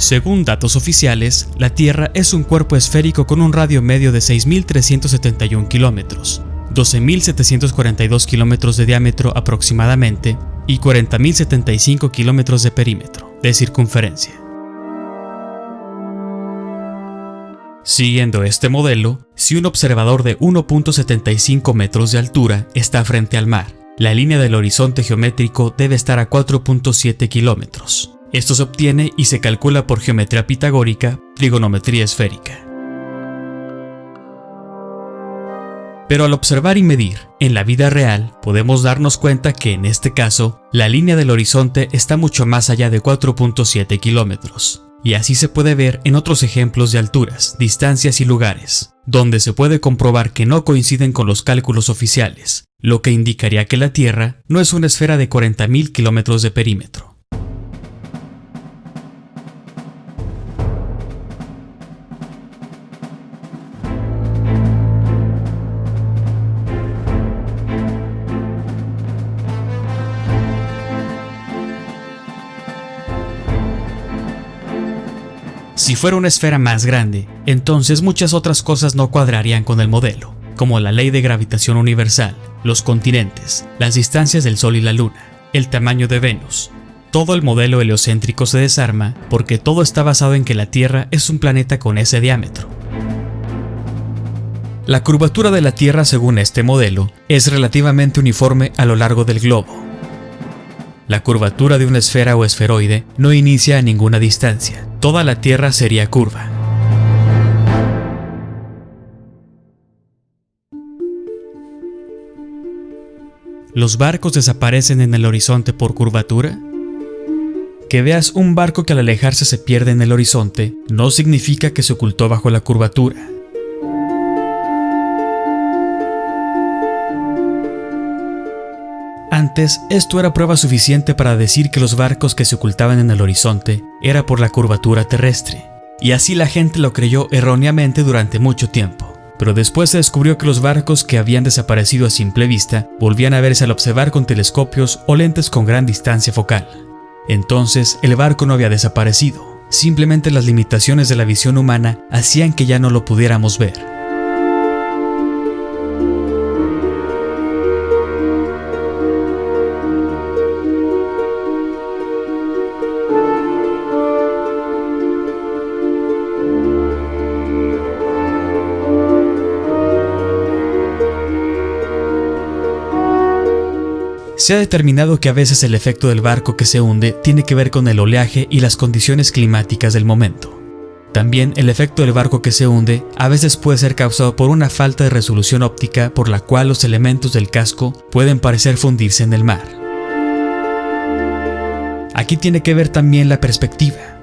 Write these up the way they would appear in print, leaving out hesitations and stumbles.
Según datos oficiales, la Tierra es un cuerpo esférico con un radio medio de 6.371 kilómetros, 12.742 kilómetros de diámetro aproximadamente y 40.075 kilómetros de perímetro, de circunferencia. Siguiendo este modelo, si un observador de 1.75 metros de altura está frente al mar, la línea del horizonte geométrico debe estar a 4.7 kilómetros. Esto se obtiene y se calcula por geometría pitagórica, trigonometría esférica. Pero al observar y medir, en la vida real, podemos darnos cuenta que en este caso, la línea del horizonte está mucho más allá de 4.7 kilómetros. Y así se puede ver en otros ejemplos de alturas, distancias y lugares, donde se puede comprobar que no coinciden con los cálculos oficiales, lo que indicaría que la Tierra no es una esfera de 40.000 kilómetros de perímetro. Si fuera una esfera más grande, entonces muchas otras cosas no cuadrarían con el modelo, como la ley de gravitación universal, los continentes, las distancias del Sol y la Luna, el tamaño de Venus. Todo el modelo heliocéntrico se desarma porque todo está basado en que la Tierra es un planeta con ese diámetro. La curvatura de la Tierra según este modelo es relativamente uniforme a lo largo del globo. La curvatura de una esfera o esferoide no inicia a ninguna distancia. Toda la Tierra sería curva. ¿Los barcos desaparecen en el horizonte por curvatura? Que veas un barco que al alejarse se pierde en el horizonte no significa que se ocultó bajo la curvatura. Antes, esto era prueba suficiente para decir que los barcos que se ocultaban en el horizonte era por la curvatura terrestre, y así la gente lo creyó erróneamente durante mucho tiempo. Pero después se descubrió que los barcos que habían desaparecido a simple vista volvían a verse al observar con telescopios o lentes con gran distancia focal. Entonces, el barco no había desaparecido, simplemente las limitaciones de la visión humana hacían que ya no lo pudiéramos ver. Se ha determinado que a veces el efecto del barco que se hunde tiene que ver con el oleaje y las condiciones climáticas del momento. También el efecto del barco que se hunde a veces puede ser causado por una falta de resolución óptica por la cual los elementos del casco pueden parecer fundirse en el mar. Aquí tiene que ver también la perspectiva.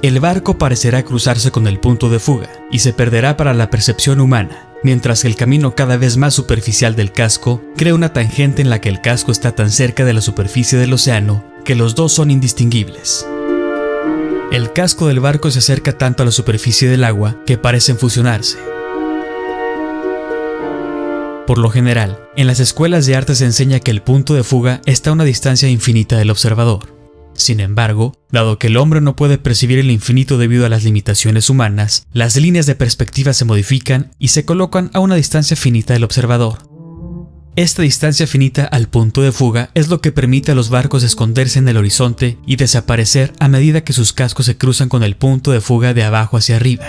El barco parecerá cruzarse con el punto de fuga y se perderá para la percepción humana, mientras que el camino cada vez más superficial del casco crea una tangente en la que el casco está tan cerca de la superficie del océano que los dos son indistinguibles. El casco del barco se acerca tanto a la superficie del agua que parecen fusionarse. Por lo general, en las escuelas de arte se enseña que el punto de fuga está a una distancia infinita del observador. Sin embargo, dado que el hombre no puede percibir el infinito debido a las limitaciones humanas, las líneas de perspectiva se modifican y se colocan a una distancia finita del observador. Esta distancia finita al punto de fuga es lo que permite a los barcos esconderse en el horizonte y desaparecer a medida que sus cascos se cruzan con el punto de fuga de abajo hacia arriba.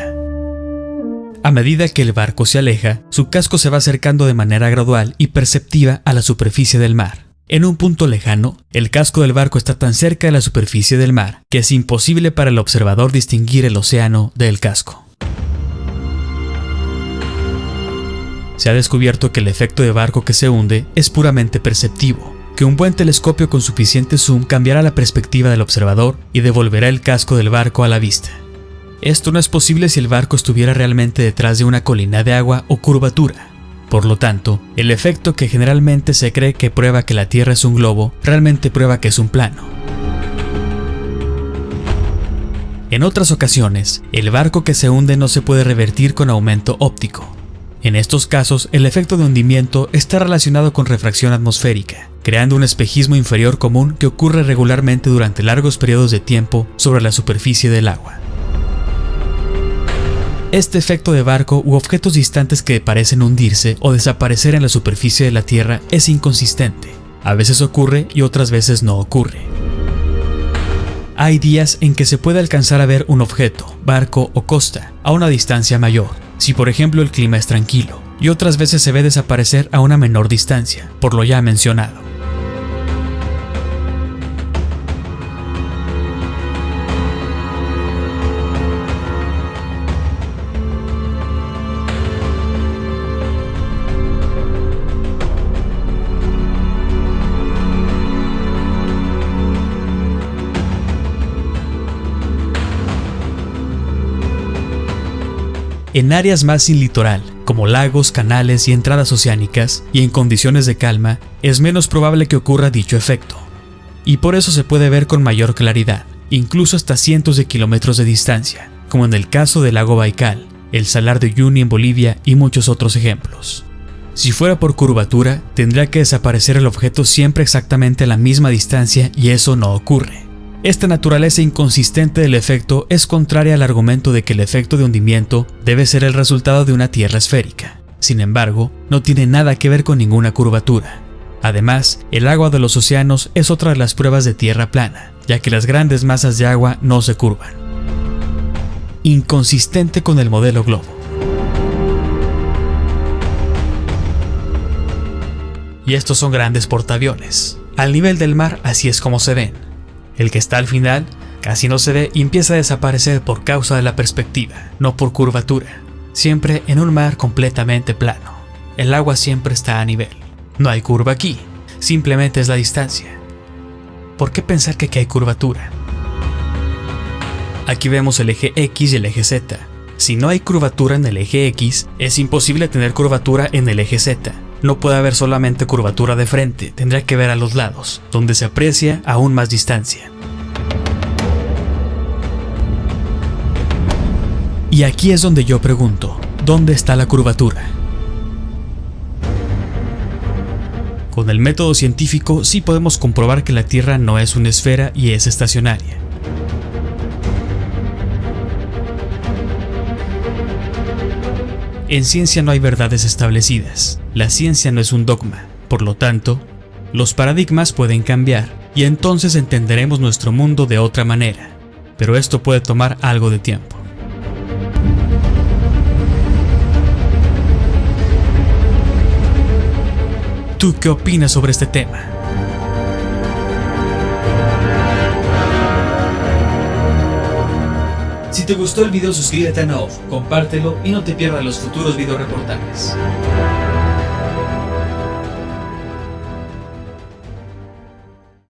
A medida que el barco se aleja, su casco se va acercando de manera gradual y perceptiva a la superficie del mar. En un punto lejano, el casco del barco está tan cerca de la superficie del mar que es imposible para el observador distinguir el océano del casco. Se ha descubierto que el efecto de barco que se hunde es puramente perceptivo, que un buen telescopio con suficiente zoom cambiará la perspectiva del observador y devolverá el casco del barco a la vista. Esto no es posible si el barco estuviera realmente detrás de una colina de agua o curvatura. Por lo tanto, el efecto que generalmente se cree que prueba que la Tierra es un globo, realmente prueba que es un plano. En otras ocasiones, el barco que se hunde no se puede revertir con aumento óptico. En estos casos, el efecto de hundimiento está relacionado con refracción atmosférica, creando un espejismo inferior común que ocurre regularmente durante largos periodos de tiempo sobre la superficie del agua. Este efecto de barco u objetos distantes que parecen hundirse o desaparecer en la superficie de la Tierra es inconsistente. A veces ocurre y otras veces no ocurre. Hay días en que se puede alcanzar a ver un objeto, barco o costa a una distancia mayor, si por ejemplo el clima es tranquilo, y otras veces se ve desaparecer a una menor distancia, por lo ya mencionado. En áreas más sin litoral, como lagos, canales y entradas oceánicas, y en condiciones de calma, es menos probable que ocurra dicho efecto. Y por eso se puede ver con mayor claridad, incluso hasta cientos de kilómetros de distancia, como en el caso del lago Baikal, el Salar de Uyuni en Bolivia y muchos otros ejemplos. Si fuera por curvatura, tendría que desaparecer el objeto siempre exactamente a la misma distancia y eso no ocurre. Esta naturaleza inconsistente del efecto es contraria al argumento de que el efecto de hundimiento debe ser el resultado de una Tierra esférica. Sin embargo, no tiene nada que ver con ninguna curvatura. Además, el agua de los océanos es otra de las pruebas de Tierra plana, ya que las grandes masas de agua no se curvan. Inconsistente con el modelo globo. Y estos son grandes portaaviones. Al nivel del mar, así es como se ven. El que está al final casi no se ve y empieza a desaparecer por causa de la perspectiva, no por curvatura. Siempre en un mar completamente plano. El agua siempre está a nivel. No hay curva aquí, simplemente es la distancia. ¿Por qué pensar que aquí hay curvatura? Aquí vemos el eje X y el eje Z. Si no hay curvatura en el eje X, es imposible tener curvatura en el eje Z. No puede haber solamente curvatura de frente, tendría que ver a los lados, donde se aprecia aún más distancia. Y aquí es donde yo pregunto, ¿dónde está la curvatura? Con el método científico sí podemos comprobar que la Tierra no es una esfera y es estacionaria. En ciencia no hay verdades establecidas, la ciencia no es un dogma, por lo tanto, los paradigmas pueden cambiar y entonces entenderemos nuestro mundo de otra manera, pero esto puede tomar algo de tiempo. ¿Tú qué opinas sobre este tema? Si te gustó el video, suscríbete a Naof, compártelo y no te pierdas los futuros videoreportajes.